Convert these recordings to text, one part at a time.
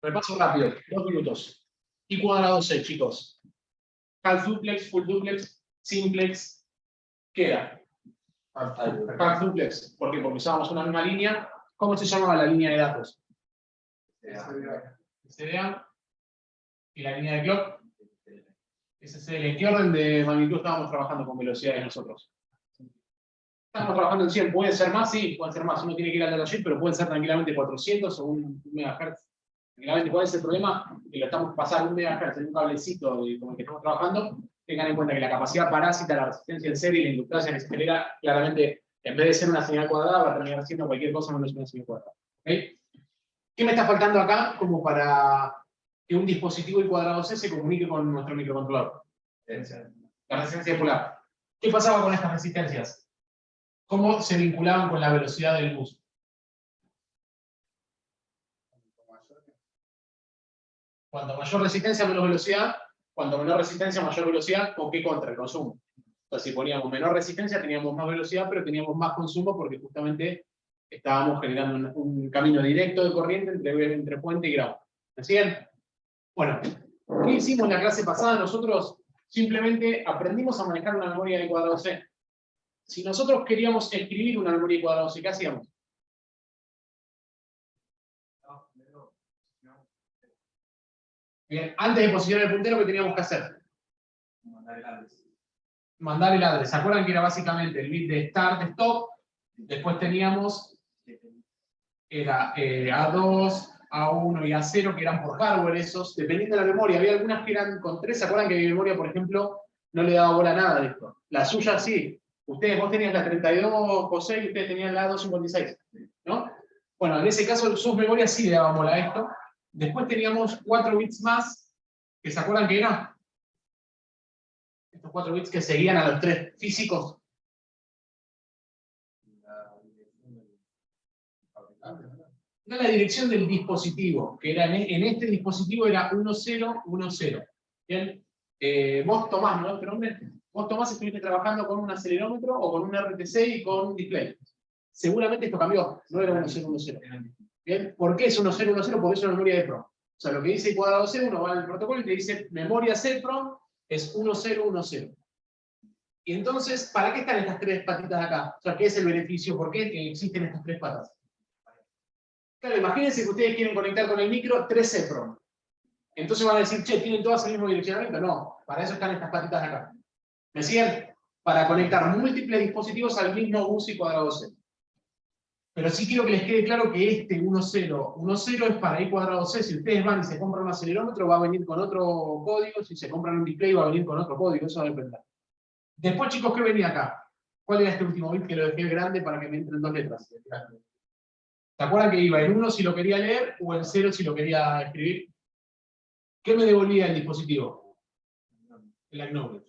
Repaso rápido, 2 minutos. Y cuadrado C, chicos. Half duplex, full duplex, simplex. ¿Qué era? Half duplex. ¿Por qué? Porque usábamos una misma línea. ¿Cómo se llamaba la línea de datos? SDA. ¿Y la línea de clock? SSL. ¿En qué orden de magnitud estábamos trabajando con velocidades nosotros? Estamos trabajando en 100. ¿Pueden ser más? Sí, pueden ser más. Uno tiene que ir al datasheet, pero pueden ser tranquilamente 400 o 1 MHz. Tranquilamente, ¿cuál es el problema? Que lo estamos pasando 1 MHz en un cablecito con el que estamos trabajando. Tengan en cuenta que la capacidad parásita, la resistencia en serie y la inductancia que se genera, claramente, en vez de ser una señal cuadrada, va a terminar siendo cualquier cosa menos una señal cuadrada. ¿Okay? ¿Qué me está faltando acá como para que un dispositivo y cuadrado C se comunique con nuestro microcontrolador? La resistencia polar. ¿Qué pasaba con estas resistencias? ¿Cómo se vinculaban con la velocidad del bus? Cuanto mayor resistencia, menos velocidad. Cuanto menor resistencia, mayor velocidad. ¿Con qué contra? El consumo. Entonces, si poníamos menor resistencia, teníamos más velocidad, pero teníamos más consumo porque justamente estábamos generando un camino directo de corriente entre fuente y grado. ¿Me siguen? Bueno, ¿qué hicimos en la clase pasada? Nosotros simplemente aprendimos a manejar una memoria de cuadrado C. Si nosotros queríamos escribir una memoria de cuadrado C, ¿qué hacíamos? Bien, antes de posicionar el puntero, ¿qué teníamos que hacer? Mandar el address. ¿Se acuerdan que era básicamente el bit de start, stop? Después teníamos, era A2, A1 y A0, que eran por hardware esos, dependiendo de la memoria. Había algunas que eran con 3. ¿Se acuerdan que mi memoria, por ejemplo, no le daba bola a nada de esto? La suya sí. Vos tenías la 32 José y ustedes tenían la 256, ¿no? Bueno, en ese caso sus memorias sí le daban bola a esto. Después teníamos 4 bits más, que se acuerdan que eran estos 4 bits que seguían a los 3 físicos. No, la dirección del dispositivo, que era en este dispositivo era 1010. Bien, vos Tomás, ¿no? ¿Este nombre? Vos Tomás estuviste trabajando con un acelerómetro o con un RTC y con un display. Seguramente esto cambió, no era 1010. Bien, ¿por qué es 1010? Porque es una memoria de PROM. O sea, lo que dice cuadrado C, uno va al protocolo y te dice memoria C PROM es 1010. Y entonces, ¿para qué están estas 3 patitas acá? O sea, ¿qué es el beneficio? ¿Por qué existen estas 3 patas? Claro, imagínense que ustedes quieren conectar con el micro 3 EPROM. Entonces van a decir, che, ¿tienen todas el mismo direccionamiento? No, para eso están estas patitas acá. ¿Me siguen? Para conectar múltiples dispositivos al mismo bus y cuadrado C. Pero sí quiero que les quede claro que este 1010 es para I cuadrado C. Si ustedes van y se compran un acelerómetro, va a venir con otro código. Si se compran un display, va a venir con otro código. Eso va a depender. Después, chicos, ¿qué venía acá? ¿Cuál era este último bit que lo dejé grande para que me entren 2 letras? ¿Se acuerdan que iba en 1 si lo quería leer o en 0 si lo quería escribir? ¿Qué me devolvía el dispositivo? El acknowledge.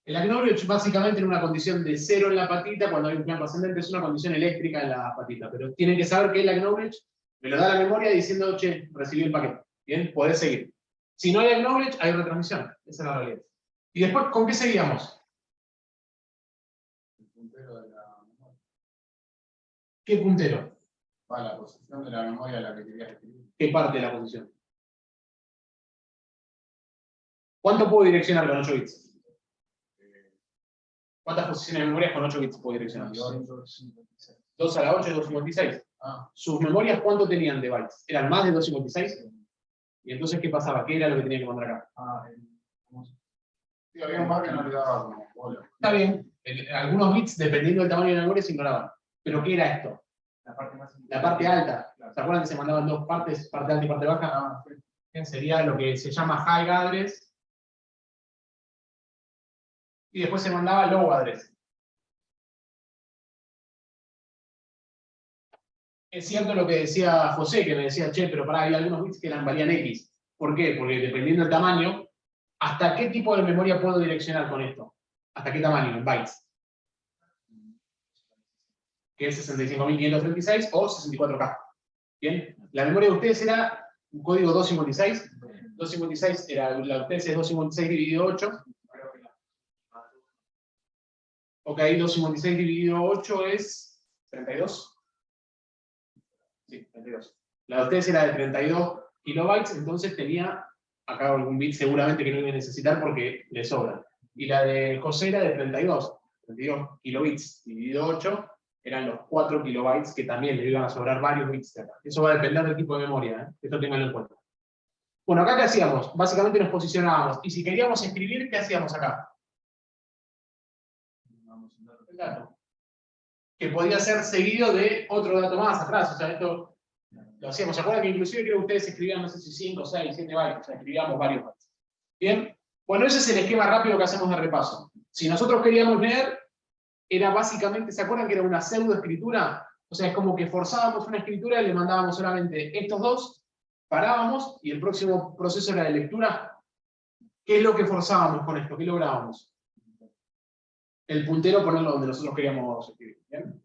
El acknowledge básicamente en una condición de 0 en la patita, cuando hay un plan ascendente, es una condición eléctrica en la patita. Pero tienen que saber que el acknowledge me lo da la memoria diciendo, che, recibí el paquete. Bien, podés seguir. Si no hay acknowledge, hay retransmisión. Esa es la realidad. Y después, ¿con qué seguíamos? El puntero de la memoria. ¿Qué puntero? Va la posición de la memoria a la que querías escribir. ¿Qué parte de la posición? ¿Cuánto puedo direccionar con 8 bits? ¿Cuántas posiciones de memoria con 8 bits puedo direccionar? 2 a la 8 y 256. ¿Sus memorias cuánto tenían de bytes? ¿Eran más de 256? ¿Y entonces qué pasaba? ¿Qué era lo que tenía que mandar acá? Sí, había un par que no le daba como bola. Está bien. Algunos bits, dependiendo del tamaño de la memoria, se ignoraban. ¿Pero qué era esto? La parte alta. ¿Se acuerdan que se mandaban 2 partes, parte alta y parte baja? Sería lo que se llama high address. Y después se mandaba low address. Es cierto lo que decía José, que me decía, che, pero pará, hay algunos bits que valían X. ¿Por qué? Porque dependiendo del tamaño, ¿hasta qué tipo de memoria puedo direccionar con esto? ¿Hasta qué tamaño? En bytes. Que es 65.536 o 64K. ¿Bien? La memoria de ustedes era un código 256. 256 era, la de ustedes es 256 dividido 8. Ok, 256 dividido 8 es 32. Sí, 32. La de ustedes era de 32 kilobytes, entonces tenía acá algún bit seguramente que no iba a necesitar porque le sobra. Y la de José era de 32 kilobits dividido 8, eran los 4 kilobytes que también le iban a sobrar varios bits de acá. Eso va a depender del tipo de memoria, ¿eh? Esto tenganlo en cuenta. Bueno, acá ¿qué hacíamos? Básicamente nos posicionábamos. Y si queríamos escribir, ¿qué hacíamos acá? El dato. Que podía ser seguido de otro dato más atrás. O sea, esto lo hacíamos. ¿Se acuerdan que inclusive creo que ustedes escribían, no sé si 5, 6, 7 bytes? O sea, escribíamos varios bytes. ¿Bien? Bueno, ese es el esquema rápido que hacemos de repaso. Si nosotros queríamos leer, era básicamente, ¿se acuerdan que era una pseudoescritura? O sea, es como que forzábamos una escritura y le mandábamos solamente estos dos, parábamos, y el próximo proceso era de lectura. ¿Qué es lo que forzábamos con esto? ¿Qué lográbamos? El puntero ponerlo donde nosotros queríamos escribir. ¿Bien?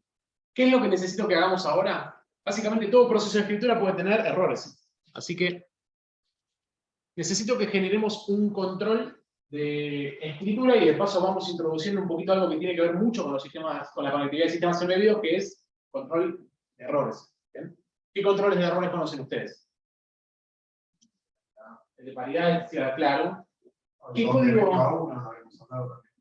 ¿Qué es lo que necesito que hagamos ahora? Básicamente todo proceso de escritura puede tener errores. Así que necesito que generemos un control de escritura y de paso vamos introduciendo un poquito algo que tiene que ver mucho con los sistemas, con la conectividad de sistemas embebidos, que es control de errores. ¿Bien? ¿Qué controles de errores conocen ustedes? El de paridad, claro. ¿Qué código?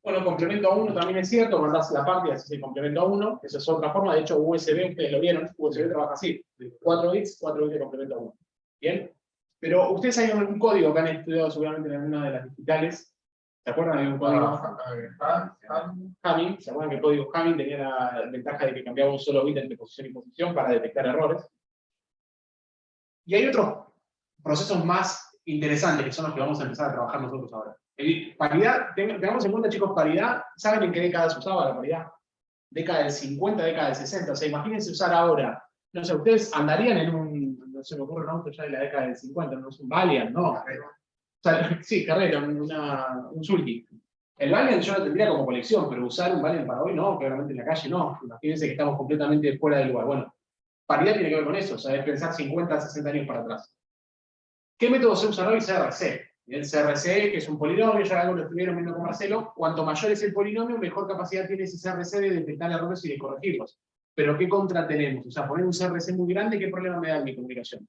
Bueno, complemento a 1 también es cierto, mandás la parte y haces el complemento a 1, esa es otra forma, de hecho USB, ustedes lo vieron, USB trabaja así, 4 bits de complemento a 1. ¿Bien? Pero ustedes hay algún código que han estudiado seguramente en alguna de las digitales. ¿Se acuerdan de un código? Hamming. ¿Se acuerdan que el código Hamming tenía la ventaja de que cambiaba un solo bit entre posición y posición para detectar errores? Y hay otros procesos más interesantes que son los que vamos a empezar a trabajar nosotros ahora. Paridad, tengamos en cuenta, chicos, paridad, ¿saben en qué década se usaba la paridad? Década del 50, década del 60. O sea, imagínense usar ahora. No sé, ustedes andarían en un, no se me ocurre un auto ya de la década del 50, no es un Valiant, no. O sea, sí, carrera, un Sulky. El Valiant yo lo tendría como colección, pero usar un Valiant para hoy no, claramente en la calle no. Imagínense que estamos completamente fuera del lugar. Bueno, paridad tiene que ver con eso, o sea, es pensar 50, 60 años para atrás. ¿Qué método se usa hoy? CRC. El CRC, que es un polinomio, ya algo lo estuvieron viendo con Marcelo, cuanto mayor es el polinomio, mejor capacidad tiene ese CRC de detectar errores y de corregirlos. Pero ¿qué contra tenemos? O sea, poner un CRC muy grande, ¿qué problema me da en mi comunicación?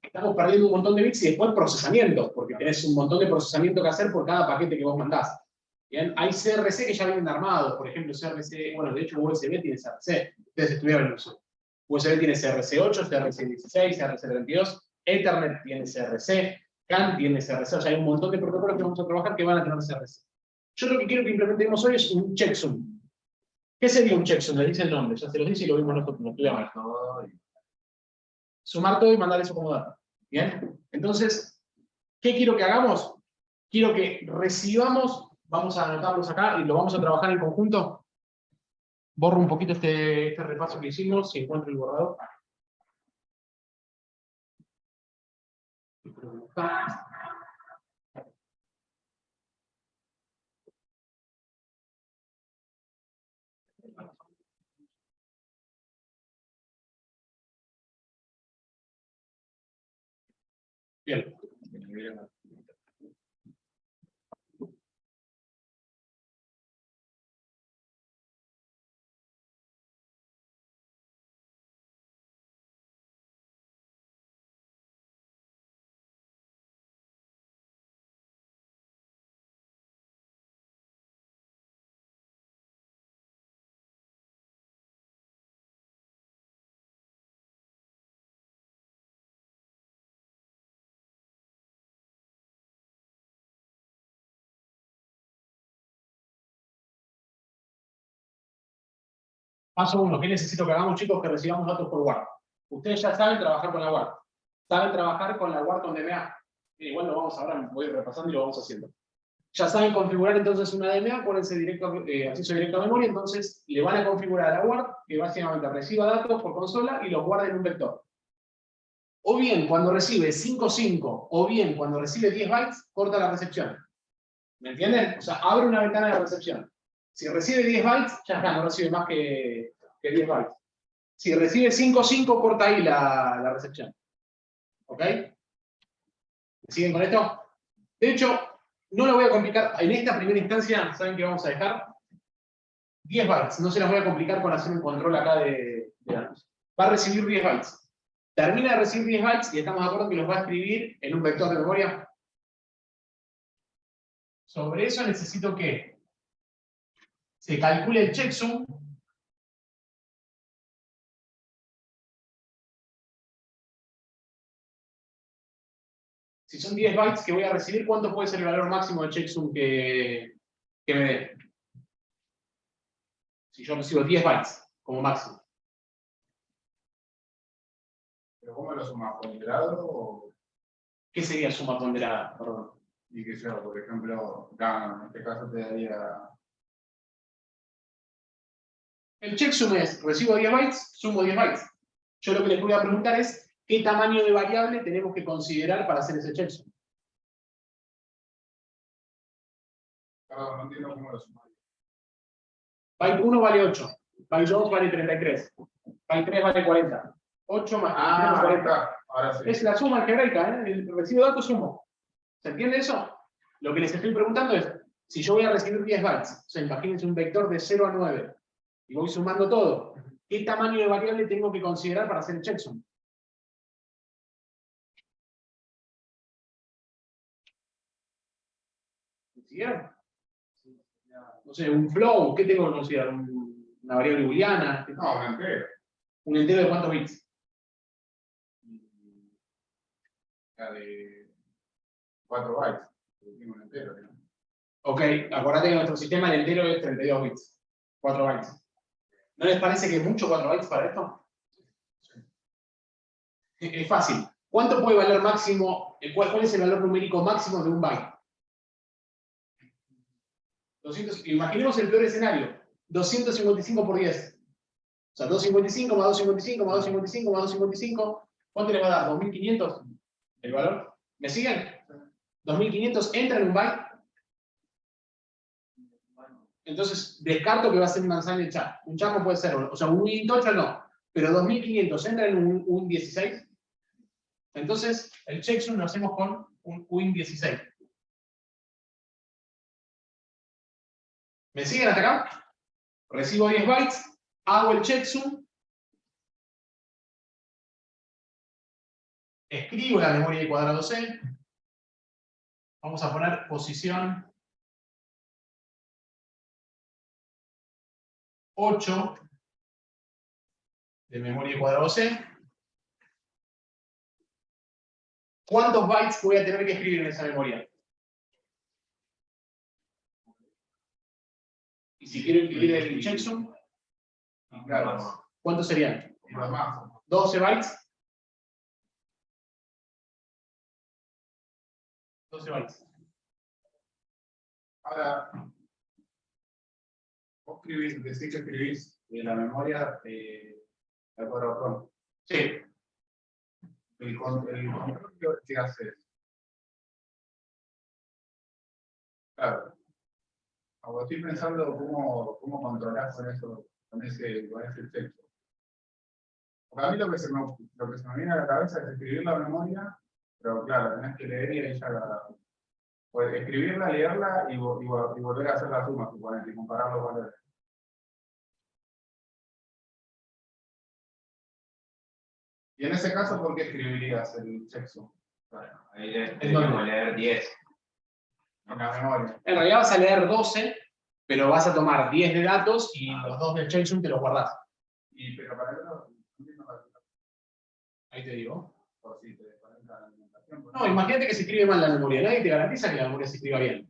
Estamos perdiendo un montón de bits y después procesamiento, porque tenés un montón de procesamiento que hacer por cada paquete que vos mandás. Bien, hay CRC que ya vienen armados, por ejemplo, CRC, bueno, de hecho USB tiene CRC, ustedes estuvieron en eso. USB tiene CRC8, CRC16, CRC32, Ethernet tiene CRC, CAN tiene CRC, o sea, hay un montón de protocolos que vamos a trabajar que van a tener CRC. Yo lo que quiero que implementemos hoy es un checksum. ¿Qué sería un checksum? Les dice el nombre, ya se los dice y lo vimos nosotros, lo estudiamos. Sumar todo y mandar eso como dato. ¿Bien? Entonces, ¿qué quiero que hagamos? Quiero que recibamos, vamos a anotarlos acá y lo vamos a trabajar en conjunto. Borro un poquito este repaso que hicimos, si encuentro el borrador. Bien. Paso 1, ¿qué necesito que hagamos, chicos? Que recibamos datos por WARP. Ustedes ya saben trabajar con la WARP. Saben trabajar con la WARP con DMA. Igual lo vamos ahora, voy repasando y lo vamos haciendo. Ya saben configurar entonces una DMA, pónganse acceso directo a memoria, entonces le van a configurar a la WARP que básicamente reciba datos por consola y los guarde en un vector. O bien cuando recibe 5.5, o bien cuando recibe 10 bytes, corta la recepción. ¿Me entienden? O sea, abre una ventana de recepción. Si recibe 10 bytes, ya está, no recibe más que 10 bytes. Si recibe 5.5, corta ahí la recepción. ¿Ok? ¿Me siguen con esto? De hecho, no lo voy a complicar. En esta primera instancia, ¿saben qué vamos a dejar? 10 bytes. No se las voy a complicar con hacer un control acá de datos. Va a recibir 10 bytes. Termina de recibir 10 bytes y estamos de acuerdo que los va a escribir en un vector de memoria. Sobre eso necesito que se calcule el checksum. Si son 10 bytes que voy a recibir, ¿cuánto puede ser el valor máximo de checksum que me dé? Si yo recibo 10 bytes como máximo. ¿Pero cómo lo sumas? ¿Ponderado o...? ¿Qué sería suma ponderada? Perdón. Y que yo, por ejemplo, en este caso te daría... El checksum es, recibo 10 bytes, sumo 10 bytes. Yo lo que les voy a preguntar es, ¿qué tamaño de variable tenemos que considerar para hacer ese checksum? Perdón, no entiendo cómo lo sumas. Byte 1 vale 8, byte 2 vale 33, byte 3 vale 40. 8 más 40. Ahora sí. Es la suma algebraica, ¿eh? El recibo de datos sumo. ¿Se entiende eso? Lo que les estoy preguntando es, si yo voy a recibir 10 bytes, o sea, imagínense un vector de 0 a 9, y voy sumando todo, ¿qué tamaño de variable tengo que considerar para hacer el checksum? ¿Siguieron? No sé, un flow, ¿qué tengo que considerar? ¿Una variable booleana? No, un entero. ¿Un entero de cuántos bits? La de 4 bytes. Tengo un entero, ¿no? Ok, acordate que en nuestro sistema el entero es 32 bits. 4 bytes. ¿No les parece que es mucho 4 bytes para esto? Es fácil. ¿Cuánto puede valer máximo? ¿Cuál es el valor numérico máximo de un byte? 200, imaginemos el peor escenario. 255 por 10. O sea, 255 más 255 más 255 más 255. ¿Cuánto le va a dar? ¿2500? ¿El valor? ¿Me siguen? 2500 entra en un byte. Entonces, descarto que va a ser un manzana de chat. Un chat no puede ser, o sea, un int8 no. Pero 2500 entra en un 16. Entonces, el checksum lo hacemos con un win16. ¿Me siguen hasta acá? Recibo 10 bytes, hago el checksum, escribo la memoria de cuadrado C. Vamos a poner posición 8 de memoria de cuadrado C. ¿Cuántos bytes voy a tener que escribir en esa memoria? Y si quiero incluir el checksum, Claro. ¿cuántos serían? Y lo más. 12 bytes. 12 bytes. Ahora, vos decís que escribís de la memoria de acuerdo con. Sí. El control que haces. Claro. Ahora estoy pensando cómo controlar con eso, con ese texto. Porque a mí lo que se me viene a la cabeza es escribir la memoria, pero claro, tenés que leer y ahí ya pues escribirla, leerla y volver a hacer la suma, suponete, y comparar los valores. Y en ese caso, ¿por qué escribirías el checksum? Bueno, ahí tendríamos que leer 10. En la memoria. En realidad vas a leer 12, pero vas a tomar 10 de datos y los 2 del checksum te los guardás. Pero para eso, Ahí te digo. por si te desconecta la alimentación. No, imagínate que se escribe mal la memoria. Nadie te garantiza que la memoria se escriba bien.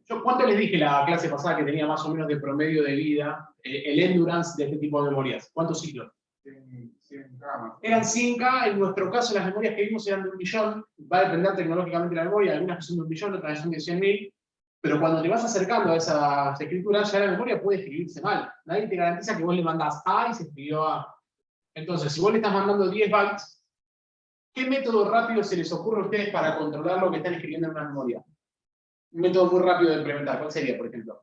Yo, ¿cuánto les dije la clase pasada que tenía más o menos de promedio de vida el endurance de este tipo de memorias? ¿Cuántos ciclos? 100K. Eran 100K, en nuestro caso las memorias que vimos eran de 1.000.000, va a depender tecnológicamente de la memoria, algunas que son de 1.000.000, otras son de 100.000, pero cuando te vas acercando a esas escrituras, ya la memoria puede escribirse mal. Nadie te garantiza que vos le mandás A y se escribió A. Entonces, si vos le estás mandando 10 bytes, ¿qué método rápido se les ocurre a ustedes para controlar lo que están escribiendo en una memoria? Un método muy rápido de implementar, ¿cuál sería, por ejemplo?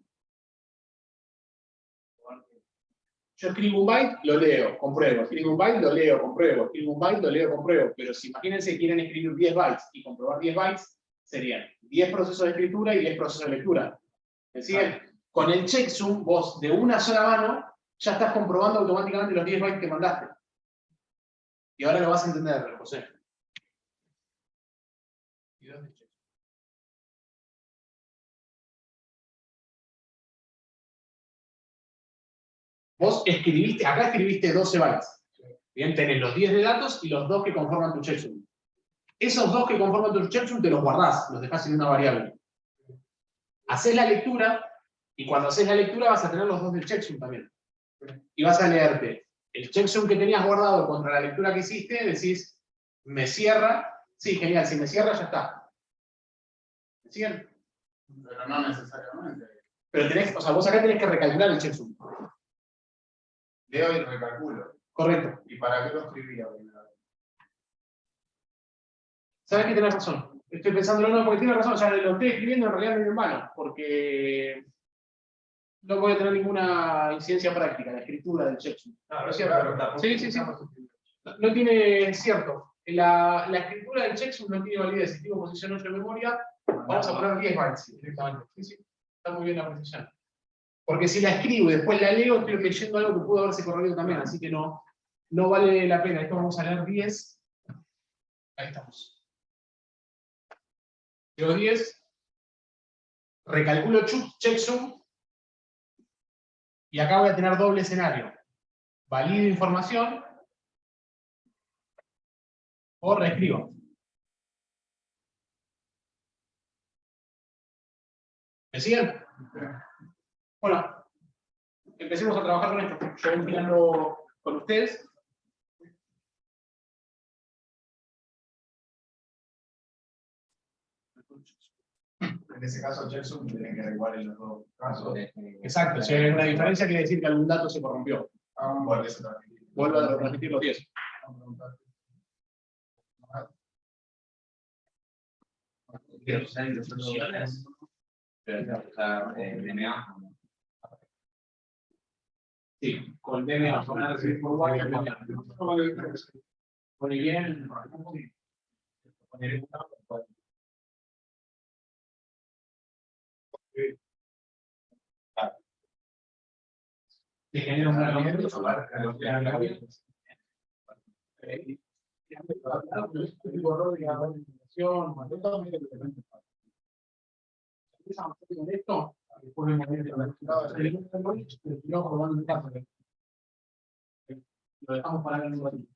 Yo escribo un byte, lo leo, compruebo. Escribo un byte, lo leo, compruebo. Escribo un byte, lo leo, compruebo. Pero si imagínense que quieren escribir 10 bytes y comprobar 10 bytes, serían 10 procesos de escritura y 10 procesos de lectura. ¿Me siguen? Con el checksum, vos de una sola mano ya estás comprobando automáticamente los 10 bytes que mandaste. Y ahora lo vas a entender, José. Y 2 de checksum. Vos escribiste, acá escribiste 12 bytes. Bien, tenés los 10 de datos y los 2 que conforman tu checksum. Esos 2 que conforman tu checksum te los guardás, los dejás en una variable. Haces la lectura, y cuando haces la lectura vas a tener los 2 del checksum también. Y vas a leerte el checksum que tenías guardado contra la lectura que hiciste, decís, me cierra. Sí, genial, si me cierra ya está. ¿Me siguen? Pero no necesariamente. Pero tenés, o sea, vos acá tenés que recalcular el checksum. Leo y recalculo. Correcto. ¿Y para qué lo escribía? Sabes que tenés razón. Estoy pensando, no, porque tienes razón, o sea, lo estoy escribiendo en realidad medio en vano, porque no voy a tener ninguna incidencia práctica, la escritura del checksum. Claro, ¿No es cierto? claro, tampoco Sí, sí, sí. usamos- No tiene, es cierto, la escritura del checksum no tiene validez. Si tengo posición 8 de memoria, vamos a poner 10 bytes directamente. Sí, sí, está muy bien la precisión. Porque si la escribo y después la leo, estoy leyendo algo que pudo haberse corregido también, así que no vale la pena. Esto vamos a leer 10. Ahí estamos. Leo 10. Recalculo checksum. Y acá voy a tener doble escenario. Valido información o reescribo. ¿Me siguen? Bueno, empecemos a trabajar con esto. Yo voy mirando con ustedes. En ese caso, Jackson tiene que quedar igual en los dos casos. Exacto, si hay una diferencia quiere decir que algún dato se corrompió. Vuelve a transmitir. Vuelvo a transmitir los 10. Quiero usar instrucciones, pero usar DMA. Sí, con DMA, con recibir por wire, con el bien, te genera un argumento con esto, después vemos lo dejamos para el ratito.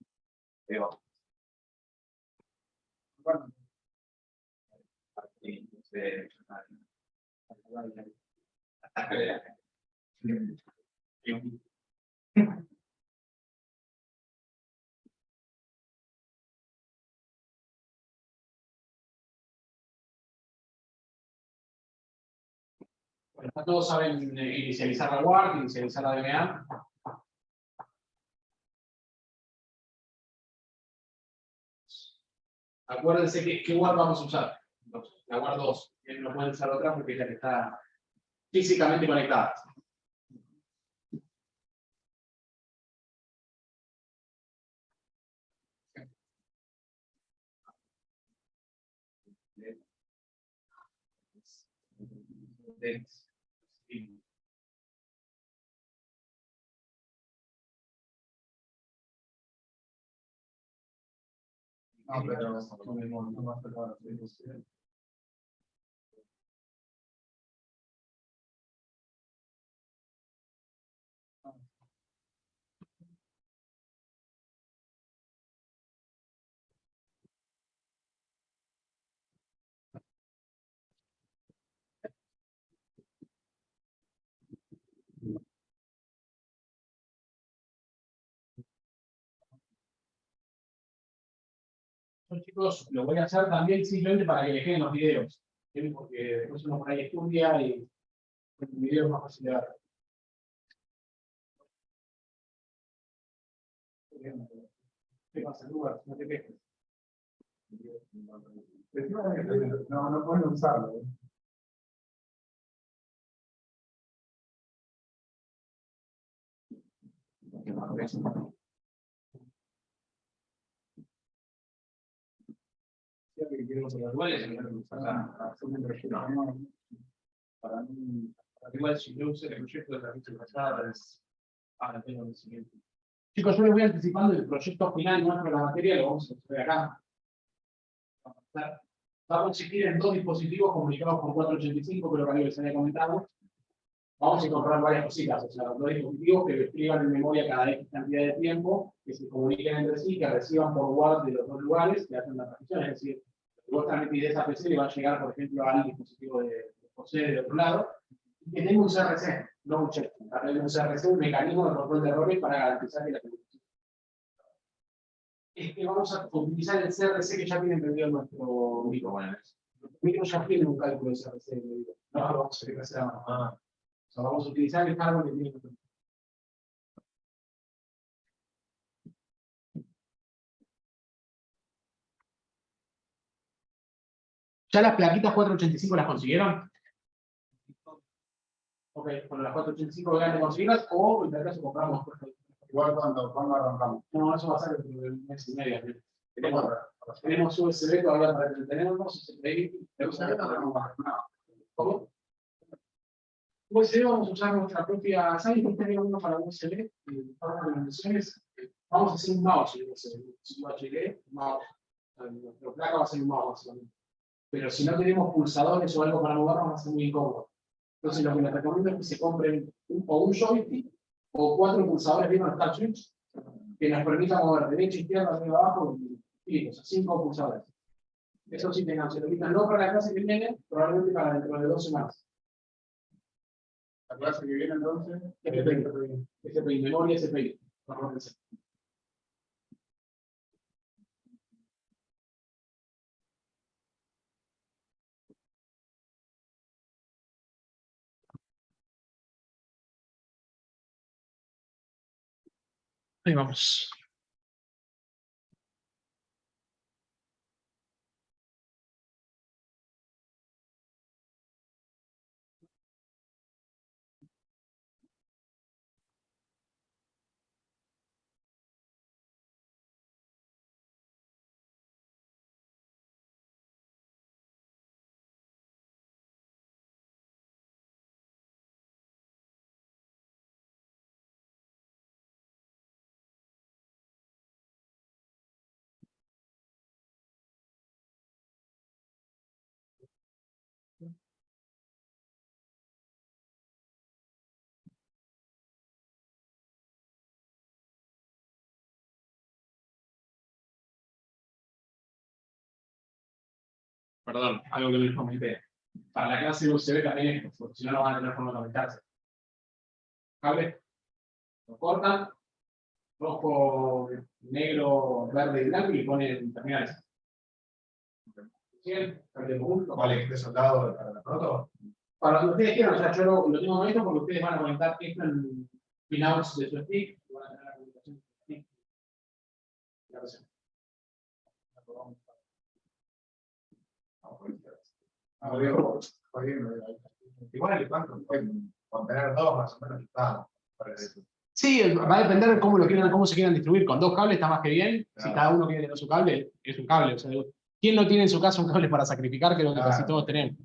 Bueno, Bueno, todos saben inicializar la WART, inicializar la DMA. Acuérdense que ¿qué WART vamos a usar? La WART 2. No pueden usar otra porque es la que está físicamente conectada. no, pero no va a ser la solución. Yo, chicos, lo voy a hacer también simplemente para que les queden los videos. ¿Sí? Porque después uno por ahí estudia y el video es más fácil de ver. ¿Qué pasa, Lugar? No te quejes. No pueden usarlo. Igual si yo usé el proyecto de la fecha pasada, es. Ahora tengo el siguiente. Chicos, yo les voy anticipando el proyecto final nuestro de la materia, lo vamos a hacer acá. Va a consistir en dos dispositivos comunicados por 485, pero que les había comentado. Vamos a incorporar varias cositas, o sea, dos dispositivos que despliegan en memoria cada X cantidad de tiempo, que se comuniquen entre sí, que reciban por WAD de los dos lugares, que hacen la transmisión, es decir, vos transmitís de esa PC y va a llegar, por ejemplo, al dispositivo de José del otro lado, y que tenga un CRC, no un checkpoint, un CRC, un mecanismo de control de errores para garantizar que la comunicación. Es que vamos a utilizar el CRC que ya tiene entendido nuestro micro. Bueno, nuestro micro ya tiene un cálculo de CRC, no lo vamos a hacer a mano. O sea, vamos a utilizar el hardware que tiene nuestro. ¿Ya las plaquitas 485 las consiguieron? Ok, con las 485 grandes conseguirlas o en tal caso compramos. Igual cuando arrancamos. No, eso va a ser dentro de un mes y medio. Tenemos USB todavía para entretenernos. ¿Cómo? USB vamos a usar nuestra propia. ¿Saben que tenía uno para USB? Para las dimensiones. Vamos a hacer un mouse en USB. Si lo HG, un mouse. Nuestra placa va a ser un mouse básicamente. Pero si no tenemos pulsadores o algo para movernos, va a ser muy incómodo. Entonces, lo que les recomiendo es que se compren o un joystick o 4 pulsadores, ¿vieron los touch switch? Que nos permitan mover derecha, izquierda, arriba, abajo y o sea, 5 pulsadores. Eso sí tengan, se lo quitan no para la clase que viene, probablemente para dentro de 2 semanas. La clase que viene entonces. SPI, memoria SPI. Ahí vamos. Perdón, algo que les comenté. Para la clase USB también es, porque si no, no van a tener forma de conectarse. Cable, lo cortan, rojo, negro, verde y blanco y ponen terminales. Bien, cable conjunto. ¿Cuál es de soldado para la proto? Para lo que ustedes quieran, o sea, yo lo tengo con esto porque ustedes van a conectar esto en pinouts de su stick, y van a tener la comunicación de su stick. La versión. Igual, ¿cuánto pueden contener dos más o menos? Sí, va a depender de cómo lo quieran, cómo se quieran distribuir. Con 2 cables está más que bien. Si Claro. cada uno quiere tener su cable, es un cable. O sea, ¿quién no tiene en su casa un cable para sacrificar? Creo que casi todos tenemos.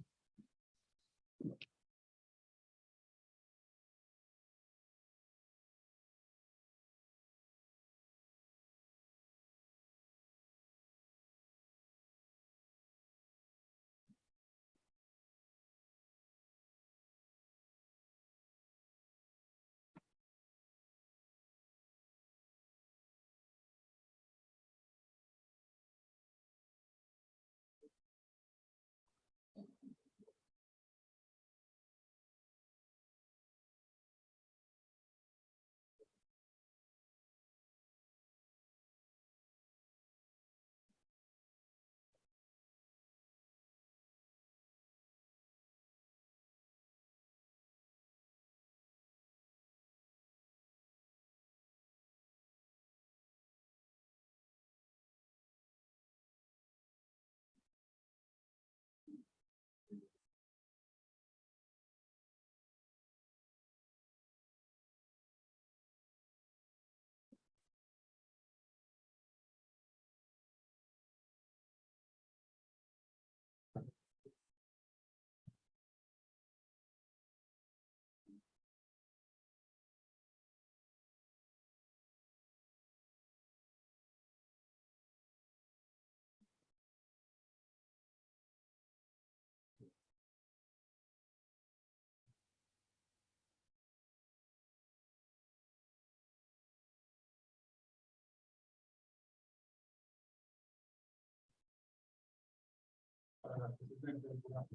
No,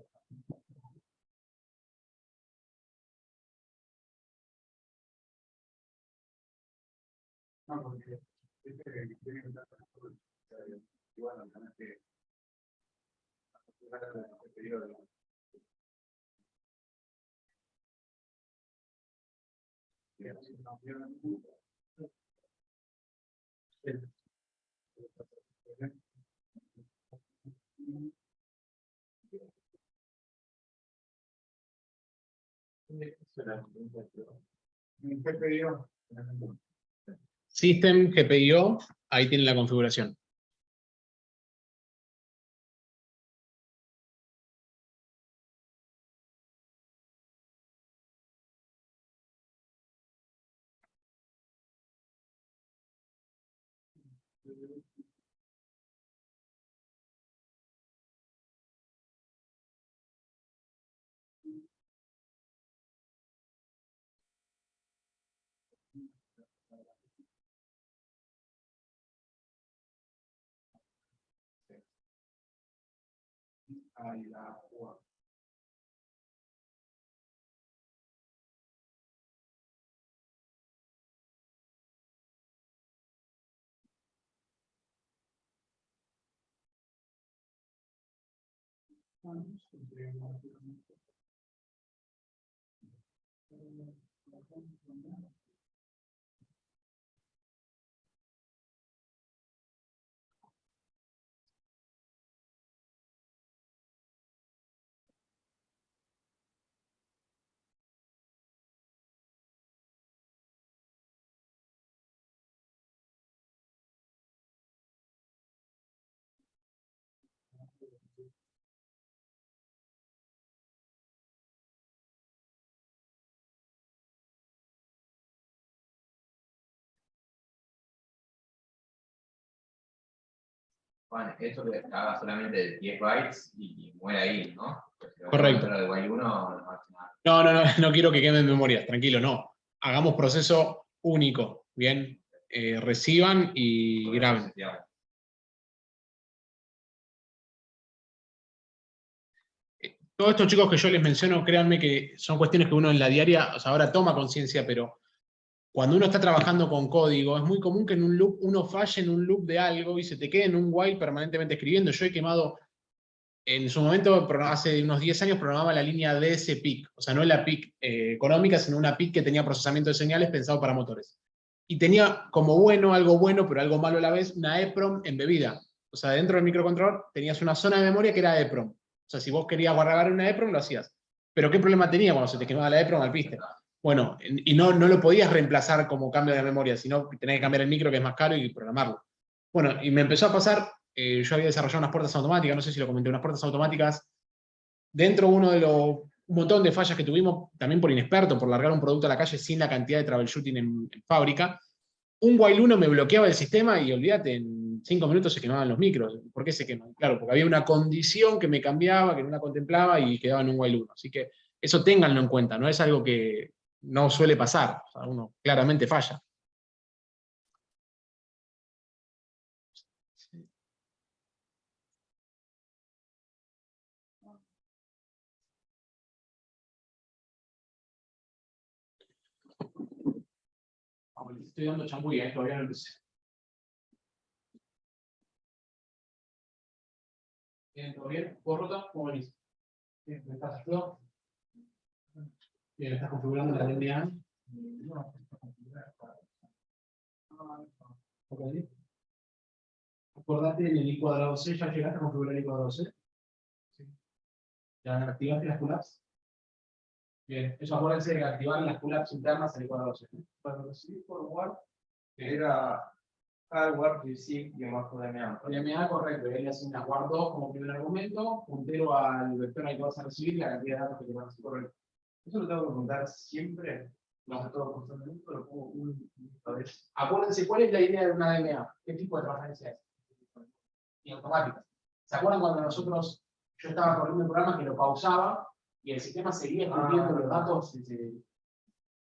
porque tiene que estar y bueno, tenés que el periodo. ¿Qué periodo? System GPIO, ahí tiene la configuración. Ahí la Bueno, esto que haga solamente 10 bytes y muere ahí, ¿no? Correcto. Pero de while 1 no hace nada. No quiero que quemen memorias, tranquilo, no. Hagamos proceso único, ¿bien? Reciban y graben. Todos estos chicos que yo les menciono, créanme que son cuestiones que uno en la diaria, o sea, ahora toma conciencia, pero cuando uno está trabajando con código, es muy común que en un loop uno falle en un loop de algo y se te quede en un while permanentemente escribiendo. Yo he quemado, en su momento, hace unos 10 años, programaba la línea DS-PIC, o sea, no la PIC económica, sino una PIC que tenía procesamiento de señales pensado para motores. Y tenía como bueno, algo bueno, pero algo malo a la vez, una EEPROM embebida. O sea, dentro del microcontrolador tenías una zona de memoria que era EEPROM. O sea, si vos querías guardar una EEPROM, lo hacías. Pero ¿qué problema tenía cuando se te quemaba la EEPROM al piste? Bueno, y no lo podías reemplazar como cambio de memoria, sino que tenés que cambiar el micro, que es más caro, y programarlo. Bueno, y me empezó a pasar, yo había desarrollado unas puertas automáticas, no sé si lo comenté, unas puertas automáticas. Dentro uno de los un montón de fallas que tuvimos, también por inexperto, por largar un producto a la calle sin la cantidad de troubleshooting en fábrica, un while 1 me bloqueaba el sistema y olvídate, en 5 minutos se quemaban los micros. ¿Por qué se queman? Claro, porque había una condición que me cambiaba, que no la contemplaba y quedaba en un while 1. Así que eso ténganlo en cuenta, no es algo que no suele pasar. O sea, uno claramente falla. Estoy dando chambulla, todavía no empecé. Bien, ¿todo bien? ¿Vos, Rota? ¿Cómo venís? Bien, ¿me estás ayudando? Bien, ¿estás configurando la LNA? No, está configurada. Ok. Acordate en el I²C, ¿ya llegaste a configurar el I²C? Sí. ¿Ya activaste las pull-ups? Bien, eso acuérdense de activar las pull-ups internas en el I²C. Cuando recibí forward, era hardware receive y abajo de DMA. DMA, correcto, y ahí le asignas guard 2 como primer argumento, puntero al vector al que vas a recibir y la cantidad de datos que te van a recibir. Correcto. Eso lo tengo que contar siempre, no sé todo constantemente, pero como una vez. Acuérdense cuál es la idea de una DMA, qué tipo de transferencia es. Y automática. ¿Se acuerdan cuando yo estaba corriendo un programa que lo pausaba y el sistema seguía escribiendo los datos?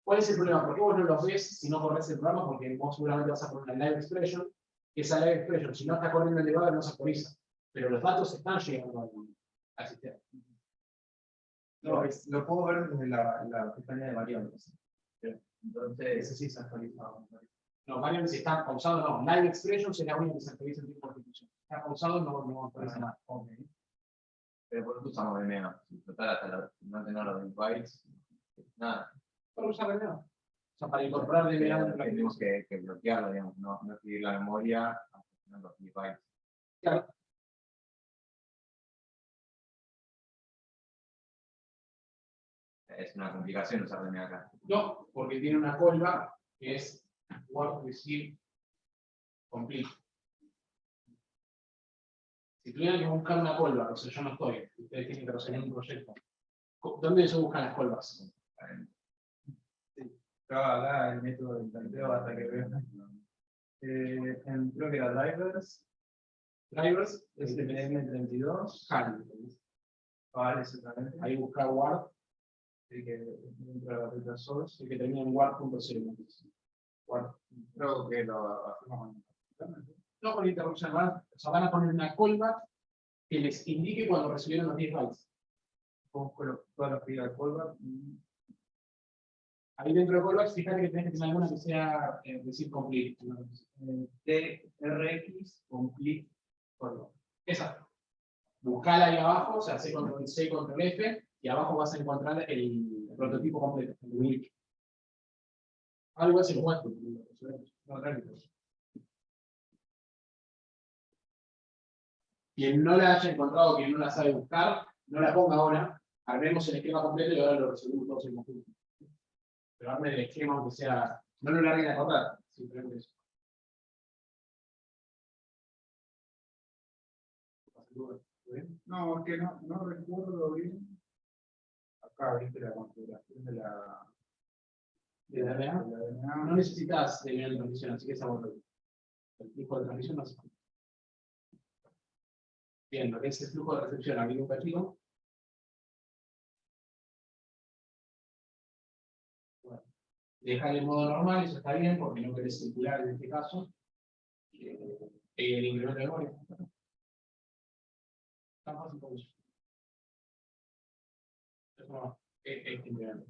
¿Cuál es el problema? ¿Por qué vos no los ves si no corres el programa? Porque vos seguramente vas a poner una live expression, que esa live expression, si no está corriendo el debugger, no se actualiza. Pero los datos están llegando al sistema. No, lo puedo ver desde la pestaña de variables. Entonces, Ese sí se ha actualizado. No, variables están pausados, no. Live expression sería único que se actualiza en tiempo de ejecución. Está pausado, no actualiza nada. pero por eso usamos de menos. Total, hasta no tener los 20 bytes, nada. Para usar de nuevo. O sea, para incorporar de nuevo. Tenemos que bloquearlo, digamos, no escribir la memoria hasta tener los 10 bytes. Claro. Es una complicación usar DMA acá. No, porque tiene una callback que es word receive complete. Si tuvieran que buscar una callback, o sea, yo no estoy, ustedes tienen que resolver un proyecto. ¿Dónde se buscan las callbacks? Estaba acá el método del tanteo hasta que veo. Creo que era drivers, Drivers, SPM32, HAL. vale, exactamente. Ahí buscar word, El que dentro de la carpeta source. el que termina en word.0. Word. Creo que lo hacemos No con interrupción, o sea, van a poner una callback que les indique cuando recibieron los 10 bytes. Con todas las pedidas de callback. Ahí dentro de callbacks, fíjate que tenés que tener alguna que sea decir complete. TRX complete callback. Esa. Buscala ahí abajo, o sea, C, control F, y abajo vas a encontrar el prototipo completo. El UIC. Algo así, muestro. No, tranquilo. Quien no la haya encontrado, quien no la sabe buscar, no la ponga ahora. Armemos el esquema completo y ahora lo resolvemos todos en conjunto. Pero arme el esquema aunque sea. No lo larguen a cortar, simplemente eso. No, es que no recuerdo bien. Acá viste la configuración de la DNA. DNA. No necesitas de nivel de transmisión, así que esa borra. El flujo de transmisión no se falta. Bien, lo que es el flujo de recepción aquí un perfil. Bueno, dejar el modo normal, eso está bien, porque no querés circular en este caso. El incremento de memoria. Tan fácil como eso. Eso no, este incremento.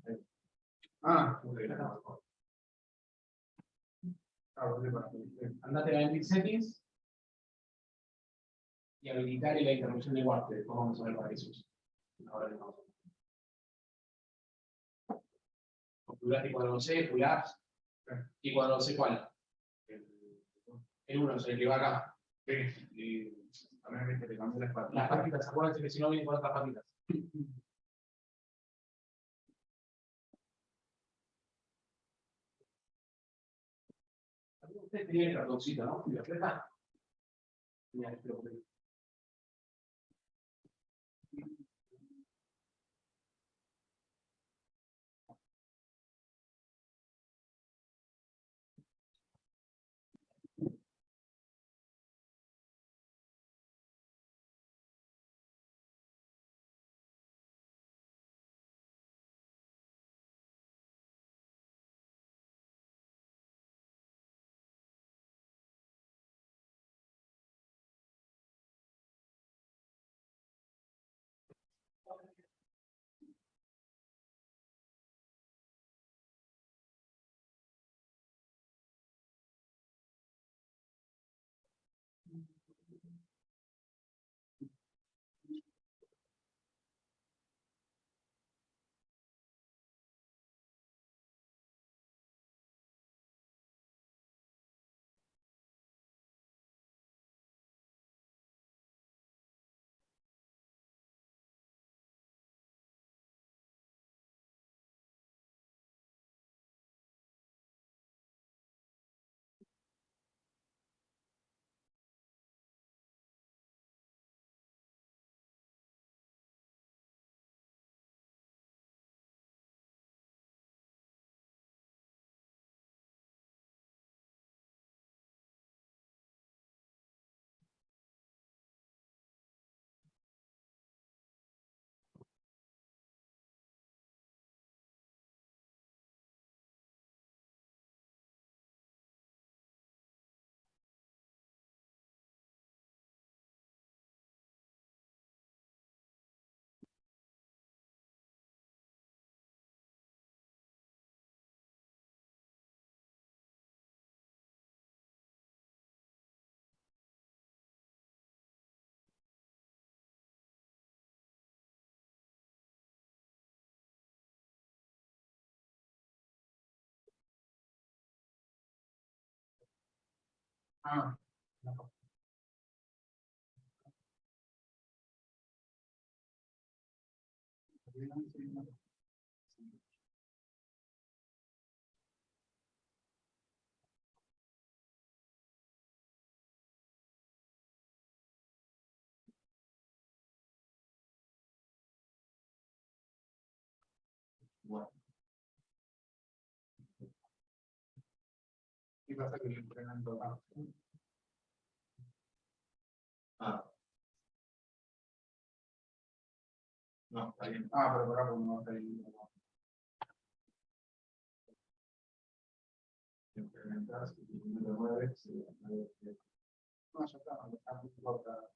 Ah, Andate a Ending Settings y habilitar la interrupción de guardia. Después vamos a ver para qué se usa. Ahora le vamos a ver. Configurar y cuadro C, full apps. ¿Y cuadro C cuál? El 1 es el que va acá. y también viste que cambié las Las patitas, acuérdense que si no vienen con otras patitas. Ustedes tenían el ratoncito, ¿no? ¿Y lo aprieta? Mira, espero que Ah, no. Bueno, ¿Qué pasa que le incremento más? ah. No, está bien. Ah, pero por acá no está ahí. Implementas y lo mueves. No, ya está muy corta.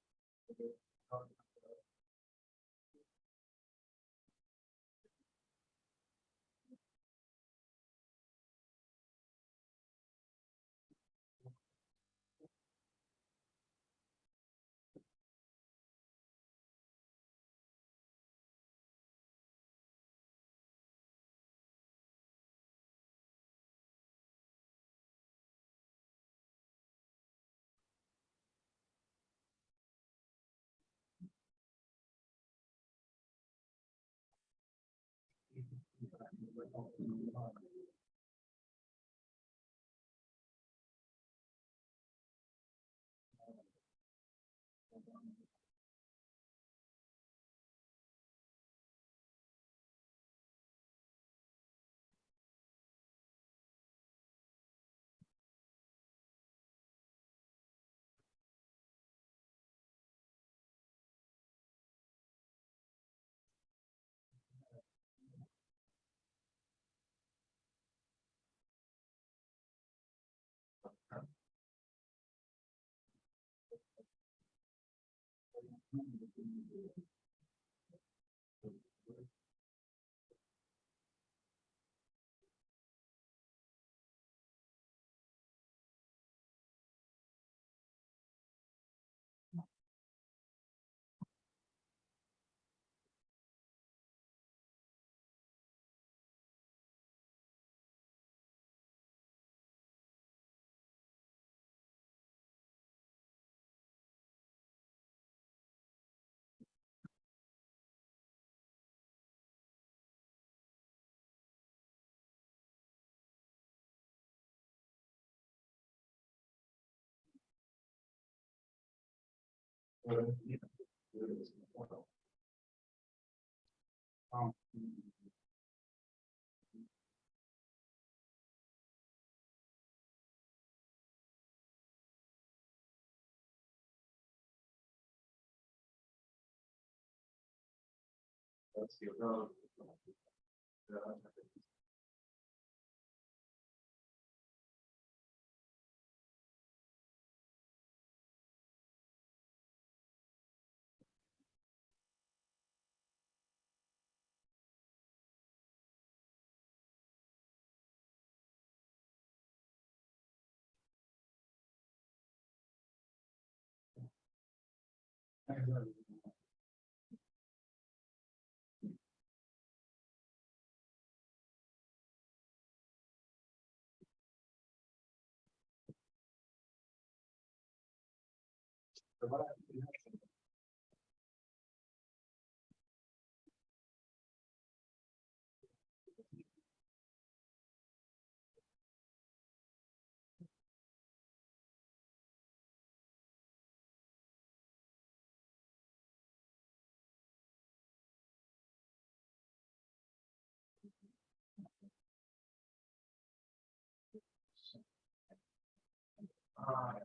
Ah,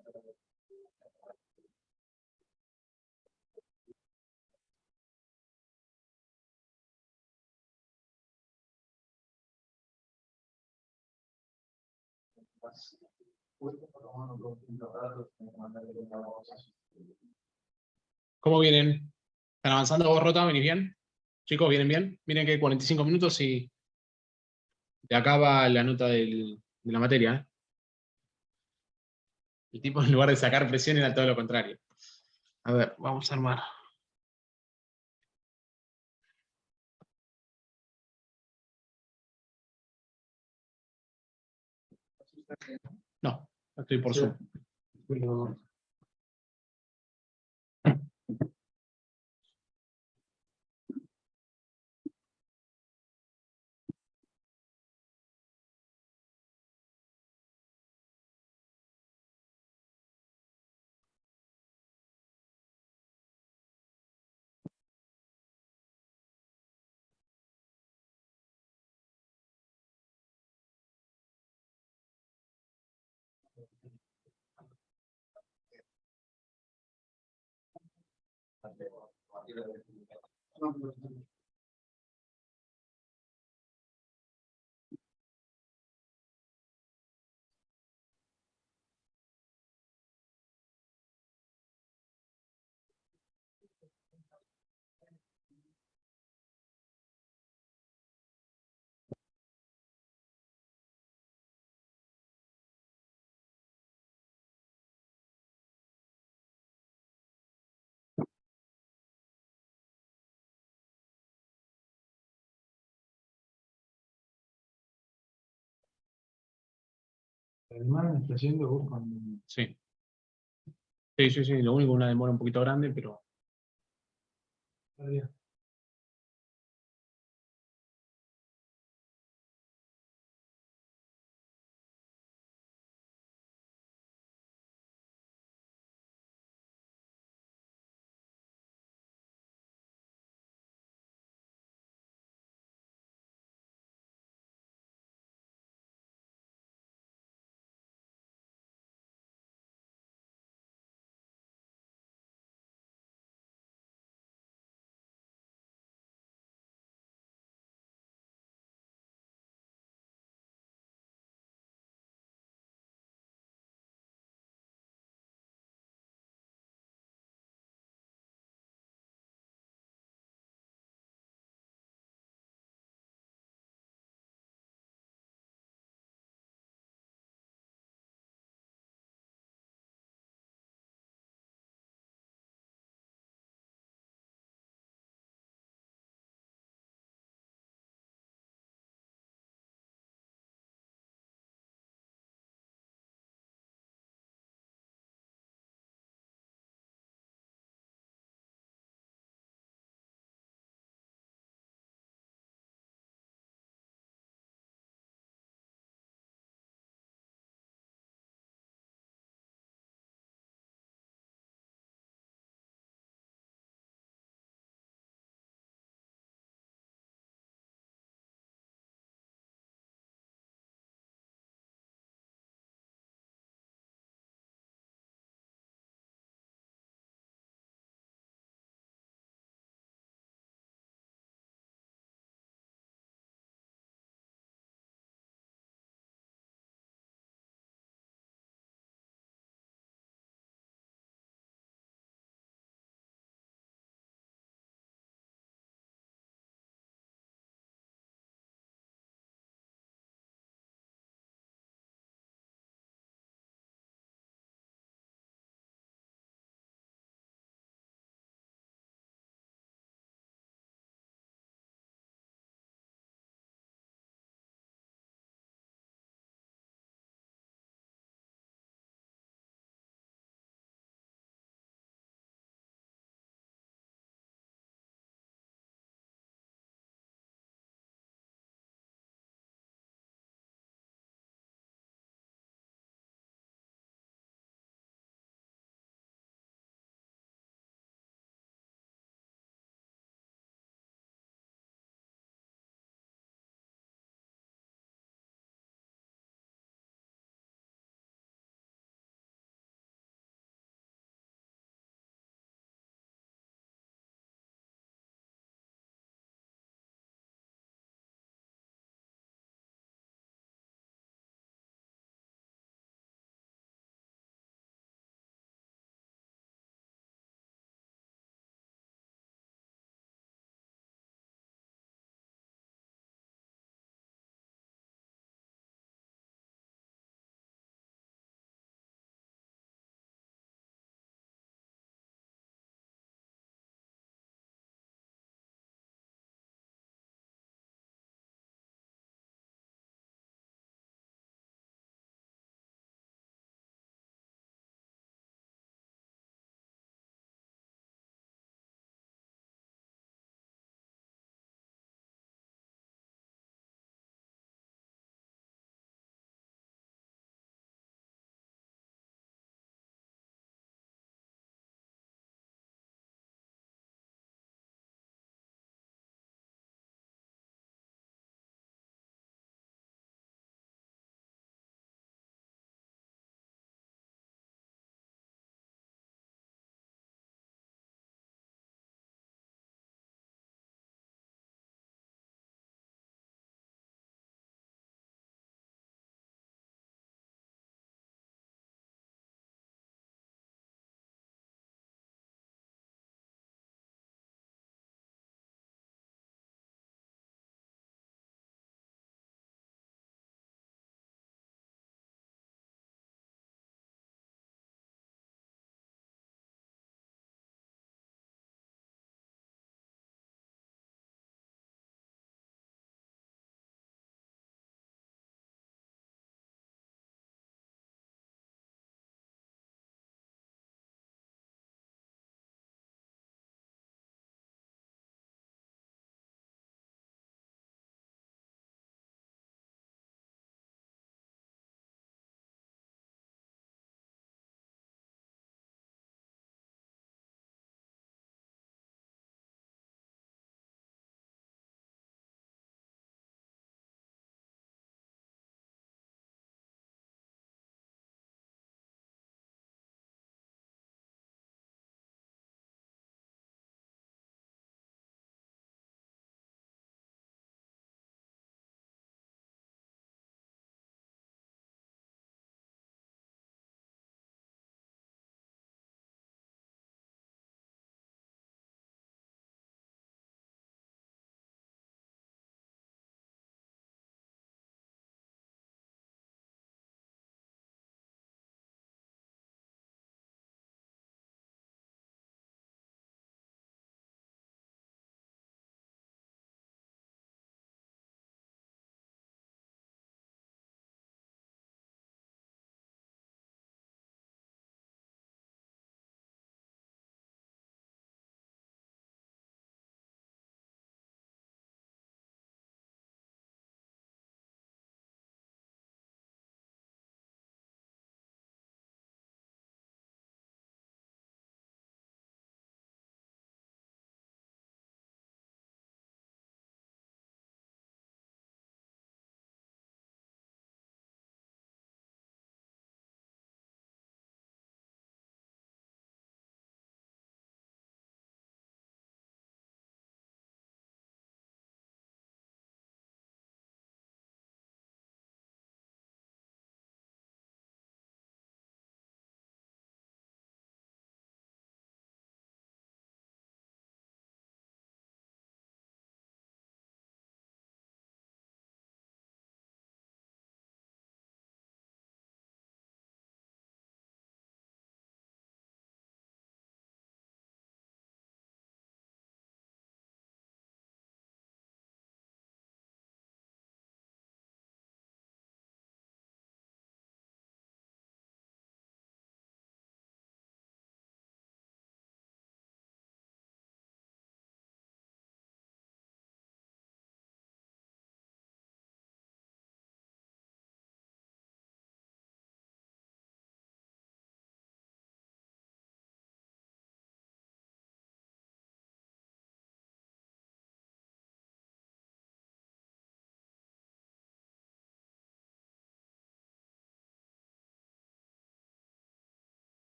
¿Cómo vienen? ¿Están avanzando vos, Rota? ¿Venís bien? Chicos, ¿vienen bien? Miren que hay 45 minutos y te acaba la nota de la materia. ¿Eh? El tipo, en lugar de sacar presión, era todo lo contrario. A ver, vamos a armar. No, estoy por Zoom. Pero... Además, me está haciendo vos cuando... Sí. Sí, sí, sí. Lo único, una demora un poquito grande, pero... Está bien.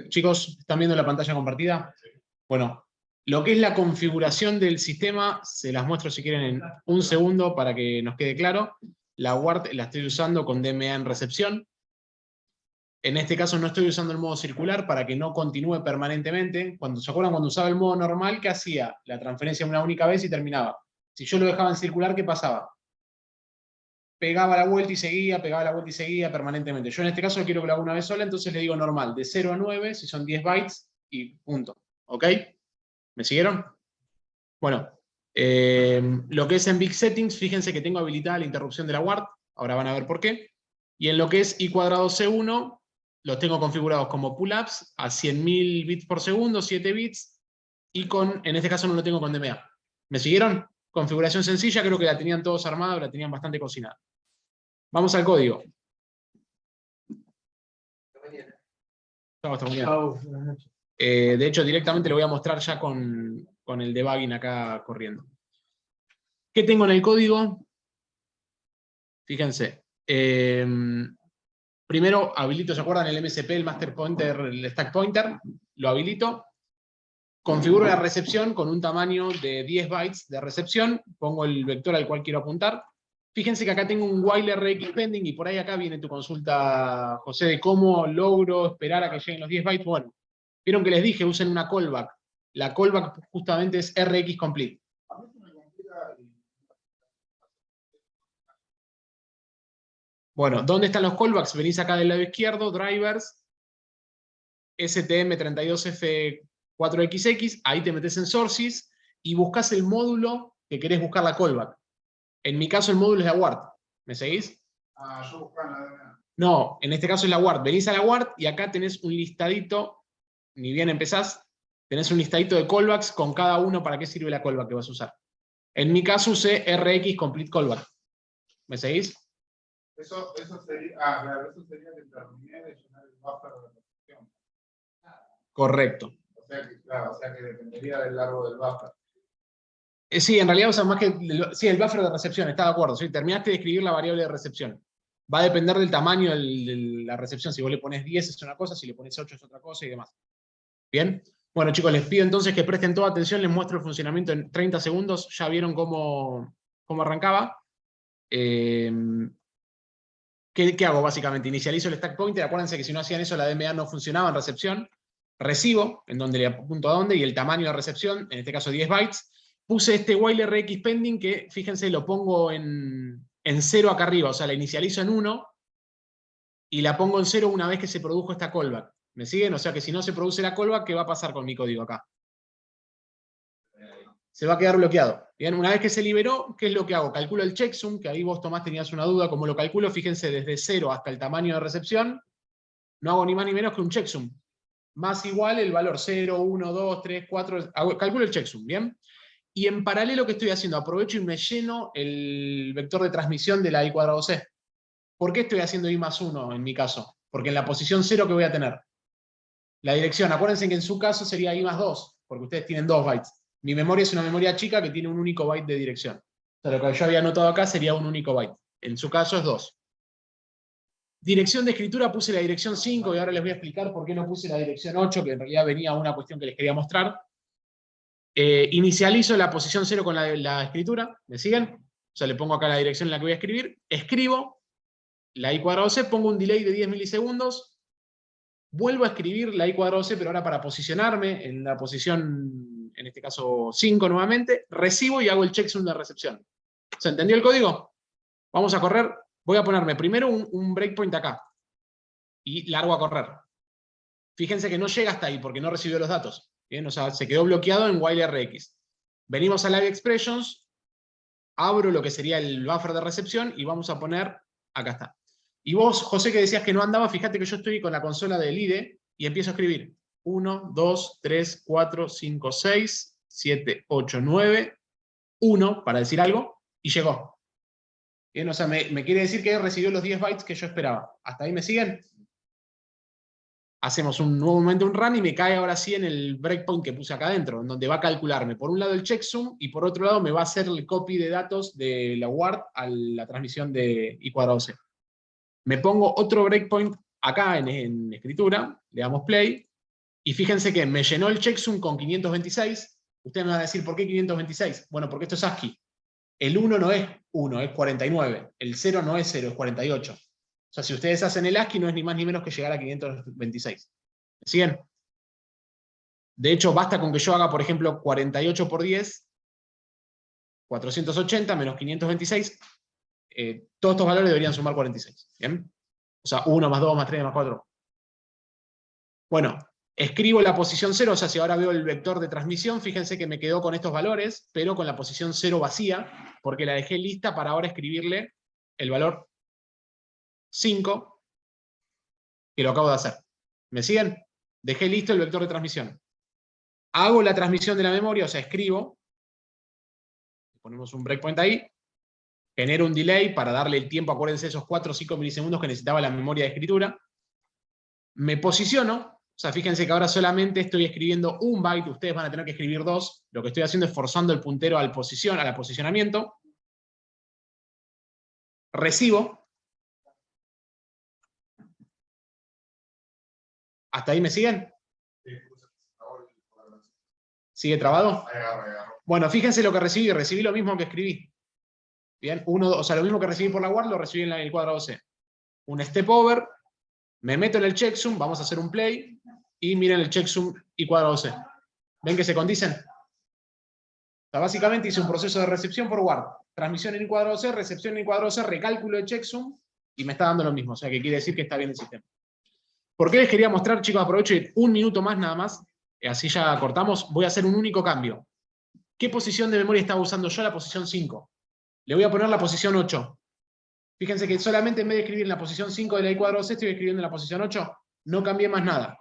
Chicos, ¿están viendo la pantalla compartida? Bueno, lo que es la configuración del sistema, se las muestro si quieren en un segundo para que nos quede claro. La WART la estoy usando con DMA en recepción. En este caso no estoy usando el modo circular para que no continúe permanentemente. ¿Se acuerdan cuando usaba el modo normal? ¿Qué hacía? La transferencia una única vez y terminaba. Si yo lo dejaba en circular, ¿qué pasaba? Pegaba la vuelta y seguía, pegaba la vuelta y seguía permanentemente. Yo en este caso quiero que lo haga una vez sola, entonces le digo normal, de 0 a 9, si son 10 bytes, y punto. ¿Ok? ¿Me siguieron? Bueno, lo que es en Big Settings, fíjense que tengo habilitada la interrupción de la WART, ahora van a ver por qué. Y en lo que es I cuadrado C1, los tengo configurados como pull-ups a 100.000 bits por segundo, 7 bits, y en este caso no lo tengo con DMA. ¿Me siguieron? Configuración sencilla, creo que la tenían todos armada, la tenían bastante cocinada. Vamos al código. Chao, hasta mañana. Chau, buenas noches. De hecho, directamente lo voy a mostrar ya con el debugging acá corriendo. ¿Qué tengo en el código? Fíjense. Primero habilito, ¿se acuerdan? El MSP, el Master Pointer, el Stack Pointer. Lo habilito. Configuro la recepción con un tamaño de 10 bytes de recepción. Pongo el vector al cual quiero apuntar. Fíjense que acá tengo un while RX pending y por ahí acá viene tu consulta, José, de cómo logro esperar a que lleguen los 10 bytes. Bueno, vieron que les dije, usen una callback. La callback justamente es RX complete. Bueno, ¿dónde están los callbacks? Venís acá del lado izquierdo, drivers, STM32F4XX, ahí te metes en sources y buscas el módulo que querés buscar la callback. En mi caso el módulo es la WART. ¿Me seguís? Yo buscaba la DMA. No, en este caso es la WART. Venís a la WART y acá tenés un listadito, ni bien empezás, tenés un listadito de callbacks con cada uno para qué sirve la callback que vas a usar. En mi caso usé RX Complete Callback. ¿Me seguís? Eso sería, claro, eso sería que terminé de llenar el buffer de recepción. Correcto. O sea que dependería del largo del buffer. Sí, en realidad, o sea, más que. Sí, el buffer de recepción, está de acuerdo. Sí, terminaste de escribir la variable de recepción. Va a depender del tamaño de la recepción. Si vos le pones 10 es una cosa, si le pones 8 es otra cosa y demás. ¿Bien? Bueno, chicos, les pido entonces que presten toda atención. Les muestro el funcionamiento en 30 segundos. Ya vieron cómo arrancaba. ¿Qué hago básicamente? Inicializo el stack pointer. Acuérdense que si no hacían eso, la DMA no funcionaba en recepción. Recibo, en donde le apunto a dónde, y el tamaño de recepción, en este caso 10 bytes. Puse este while RX pending que, fíjense, lo pongo en 0 acá arriba, o sea, la inicializo en 1 y la pongo en 0 una vez que se produjo esta callback. ¿Me siguen? O sea que si no se produce la callback, ¿qué va a pasar con mi código acá? Se va a quedar bloqueado. Bien, una vez que se liberó, ¿qué es lo que hago? Calculo el checksum, que ahí vos, Tomás, tenías una duda, ¿cómo lo calculo? Fíjense, desde 0 hasta el tamaño de recepción, no hago ni más ni menos que un checksum. Más igual el valor 0, 1, 2, 3, 4, calculo el checksum, ¿bien? Y en paralelo, ¿qué estoy haciendo? Aprovecho y me lleno el vector de transmisión de la I cuadrado C. ¿Por qué estoy haciendo I más 1 en mi caso? Porque en la posición 0 que voy a tener. La dirección, acuérdense que en su caso sería I más 2, porque ustedes tienen 2 bytes. Mi memoria es una memoria chica que tiene un único byte de dirección. O sea, lo que yo había anotado acá sería un único byte. En su caso es 2. Dirección de escritura puse la dirección 5 y ahora les voy a explicar por qué no puse la dirección 8, que en realidad venía una cuestión que les quería mostrar. Inicializo la posición 0 con la escritura, ¿me siguen? O sea, le pongo acá la dirección en la que voy a escribir, escribo la I cuadrado C, pongo un delay de 10 milisegundos, vuelvo a escribir la I cuadrado C, pero ahora para posicionarme en la posición, en este caso 5 nuevamente, recibo y hago el checksum de recepción. ¿Se entendió el código? Vamos a correr, voy a ponerme primero un breakpoint acá, y largo a correr. Fíjense que no llega hasta ahí porque no recibió los datos. Bien, o sea, se quedó bloqueado en while RX. Venimos a Live Expressions, abro lo que sería el buffer de recepción y vamos a poner, acá está. Y vos, José, que decías que no andaba, fíjate que yo estoy con la consola del IDE y empiezo a escribir 1, 2, 3, 4, 5, 6, 7, 8, 9, 1, para decir algo, y llegó. Bien, o sea, me quiere decir que recibió los 10 bytes que yo esperaba. ¿Hasta ahí me siguen? Hacemos un nuevo momento, un run, y me cae ahora sí en el breakpoint que puse acá adentro, en donde va a calcularme por un lado el checksum y por otro lado me va a hacer el copy de datos de la WART a la transmisión de I cuadrado C. Me pongo otro breakpoint acá en escritura, le damos play, y fíjense que me llenó el checksum con 526. Ustedes me van a decir, ¿por qué 526? Bueno, porque esto es ASCII. El 1 no es 1, es 49. El 0 no es 0, es 48. O sea, si ustedes hacen el ASCII, no es ni más ni menos que llegar a 526. ¿Me siguen? De hecho, basta con que yo haga, por ejemplo, 48 por 10, 480 menos 526. Todos estos valores deberían sumar 46. ¿Bien? O sea, 1 más 2 más 3 más 4. Bueno, escribo la posición 0, o sea, si ahora veo el vector de transmisión, fíjense que me quedó con estos valores, pero con la posición 0 vacía, porque la dejé lista para ahora escribirle el valor 5, que lo acabo de hacer. ¿Me siguen? Dejé listo el vector de transmisión. Hago la transmisión de la memoria, o sea, escribo, ponemos un breakpoint ahí, genero un delay para darle el tiempo, acuérdense, esos 4 o 5 milisegundos que necesitaba la memoria de escritura. Me posiciono. O sea, fíjense que ahora solamente estoy escribiendo un byte, ustedes van a tener que escribir 2. Lo que estoy haciendo es forzando el puntero al posicionamiento. Recibo. ¿Hasta ahí me siguen? ¿Sigue trabado? Bueno, fíjense lo que recibí. Recibí lo mismo que escribí. Bien, o sea, lo mismo que recibí por la WAR lo recibí en el cuadrado C. Un step over. Me meto en el checksum. Vamos a hacer un play. Y miren el checksum y cuadrado C. ¿Ven que se condicen? O sea, básicamente hice un proceso de recepción por WAR. Transmisión en el cuadrado C, recepción en el cuadrado C, recálculo de checksum, y me está dando lo mismo. O sea, que quiere decir que está bien el sistema. ¿Por qué les quería mostrar, chicos? Aprovecho un minuto más nada más. Así ya cortamos. Voy a hacer un único cambio. ¿Qué posición de memoria estaba usando yo? La posición 5. Le voy a poner la posición 8. Fíjense que solamente en vez de escribir en la posición 5 de la I cuadrado C, estoy escribiendo en la posición 8. No cambié más nada.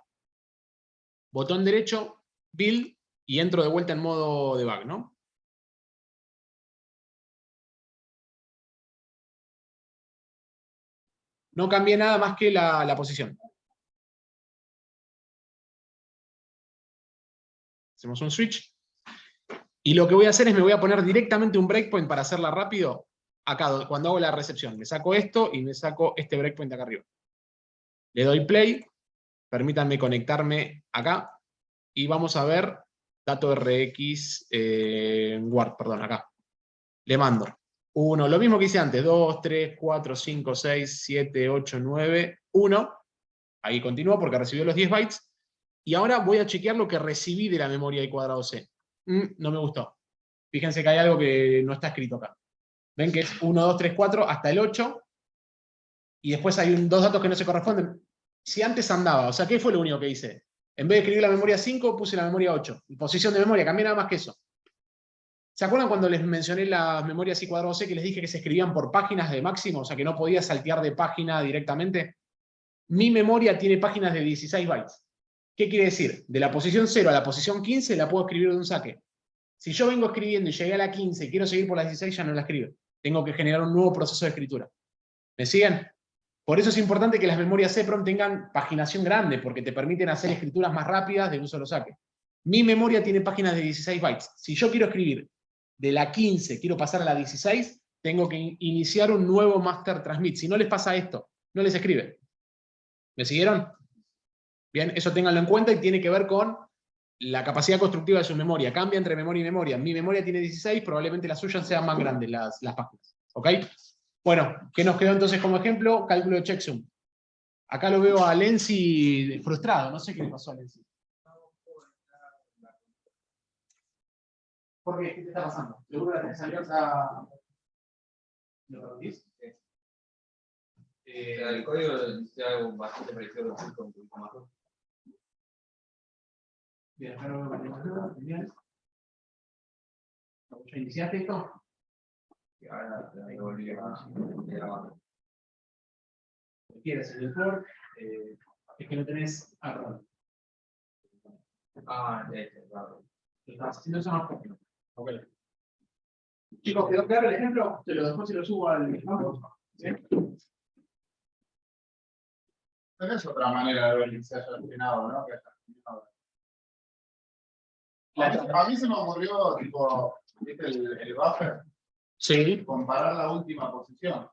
Botón derecho, build, y entro de vuelta en modo debug, ¿no? No cambié nada más que la posición. Hacemos un switch. Y lo que voy a hacer es me voy a poner directamente un breakpoint para hacerla rápido. Acá, cuando hago la recepción. Me saco esto y me saco este breakpoint acá arriba. Le doy play. Permítanme conectarme acá. Y vamos a ver dato RX Word, perdón, acá. Le mando 1, lo mismo que hice antes. 2, 3, 4, 5, 6, 7, 8, 9, 1. Ahí continúo porque recibió los 10 bytes. Y ahora voy a chequear lo que recibí de la memoria I cuadrado C. No me gustó. Fíjense que hay algo que no está escrito acá. Ven que es 1, 2, 3, 4 hasta el 8. Y después hay dos datos que no se corresponden. Si antes andaba, o sea, ¿qué fue lo único que hice? En vez de escribir la memoria 5, puse la memoria 8. Y posición de memoria, cambié nada más que eso. ¿Se acuerdan cuando les mencioné las memorias I cuadrado C que les dije que se escribían por páginas de máximo? O sea, que no podía saltear de página directamente. Mi memoria tiene páginas de 16 bytes. ¿Qué quiere decir? De la posición 0 a la posición 15 la puedo escribir de un saque. Si yo vengo escribiendo y llegué a la 15 y quiero seguir por la 16, ya no la escribo. Tengo que generar un nuevo proceso de escritura. ¿Me siguen? Por eso es importante que las memorias EEPROM tengan paginación grande, porque te permiten hacer escrituras más rápidas de un solo saque. Mi memoria tiene páginas de 16 bytes. Si yo quiero escribir de la 15, quiero pasar a la 16, tengo que iniciar un nuevo master transmit. Si no les pasa esto, no les escribe. ¿Me siguieron? Bien, eso ténganlo en cuenta y tiene que ver con la capacidad constructiva de su memoria. Cambia entre memoria y memoria. Mi memoria tiene 16, probablemente las suyas sean más grandes las páginas. ¿Ok? Bueno, ¿qué nos quedó entonces como ejemplo? Cálculo de checksum. Acá lo veo a Lenzi frustrado. No sé qué le pasó a Lenzi. ¿Por qué? ¿Qué te está pasando? ¿Seguro la tenés abierta? ¿Lo repetís? El código dice algo bastante parecido a lo que más. Bien, acá lo veo bien. ¿Ya iniciaste esto? Y ahora te volví a grabar. ¿Quieres el port? Es que no tenés. Perdón. Claro. Lo estás haciendo eso más rápido. Ok. Chicos, ¿quedó claro el ejemplo? Después se lo subo al mismo. ¿Sí? Tenés otra manera de ver que se haya terminado, ¿no? A mí se me ocurrió, tipo, ¿viste el buffer? Sí. Comparar la última posición.